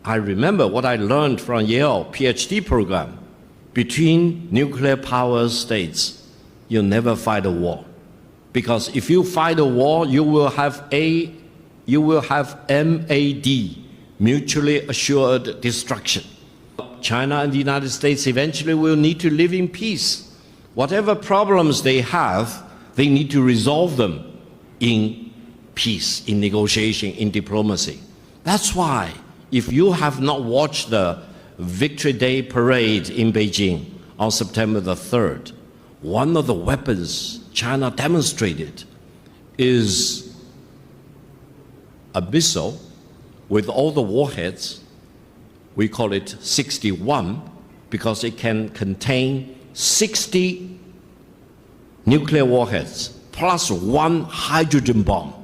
I remember what I learned from Yale PhD program. Between nuclear power states, you'll never fight a war. Because if you fight a war, you will have MAD, mutually assured destruction. China and the United States eventually will need to live in peace. Whatever problems they have, they need to resolve them in peace, in negotiation, in diplomacy. That's why, if you have not watched the Victory Day parade in Beijing on September the 3rd, one of the weapons China demonstrated is a missile with all the warheads. We call it 61 because it can contain 60 nuclear warheads plus one hydrogen bomb.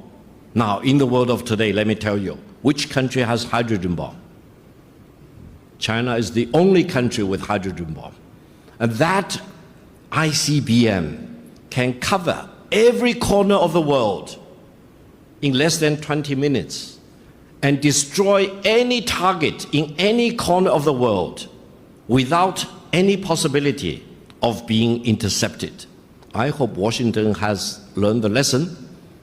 Now, in the world of today, let me tell you, which country has hydrogen bomb? China is the only country with hydrogen bomb. And that ICBM can cover every corner of the world in less than 20 minutes and destroy any target in any corner of the world without any possibility of being intercepted. I hope Washington has learned the lesson.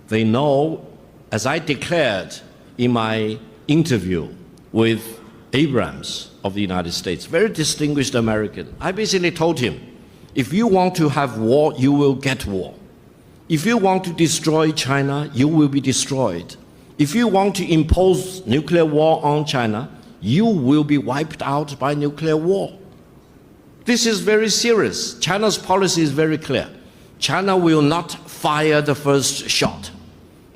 They know, as I declared in my interview with Abrams of the United States, very distinguished American, I basically told him, if you want to have war, you will get war. If you want to destroy China, you will be destroyed. If you want to impose nuclear war on China, you will be wiped out by nuclear war. This is very serious. China's policy is very clear. China will not fire the first shot,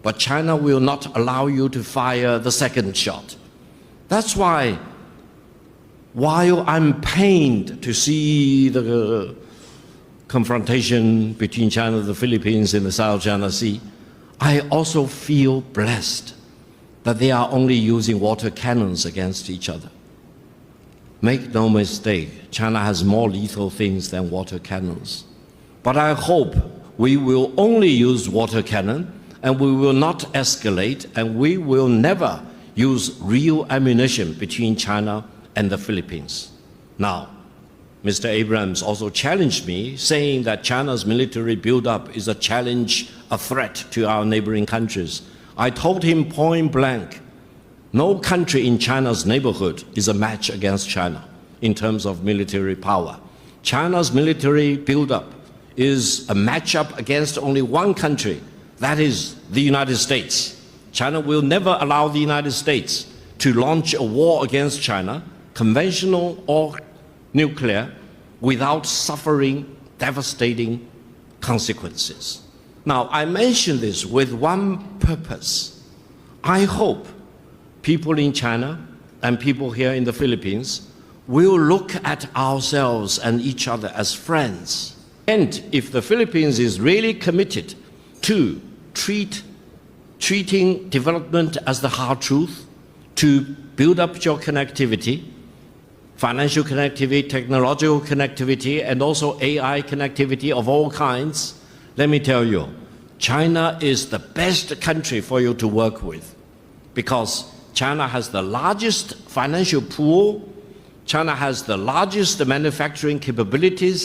but China will not allow you to fire the second shot. That's why, while I'm pained to see the confrontation between China and the Philippines in the South China Sea, I also feel blessed that they are only using water cannons against each other. Make no mistake, China has more lethal things than water cannons. But I hope we will only use water cannon and we will not escalate and we will never use real ammunition between China and the Philippines. Now, Mr. Abrams also challenged me, saying that China's military buildup is a challenge, a threat to our neighboring countries. I told him point blank, no country in China's neighborhood is a match against China in terms of military power. China's military buildup is a matchup against only one country, that is the United States. China will never allow the United States to launch a war against China, conventional or nuclear, without suffering devastating consequences. Now, I mention this with one purpose. I hope people in China and people here in the Philippines will look at ourselves and each other as friends. And if the Philippines is really committed to treating development as the hard truth, to build up your connectivity, financial connectivity, technological connectivity, and also AI connectivity of all kinds, let me tell you, China is the best country for you to work with because China has the largest financial pool, China has the largest manufacturing capabilities,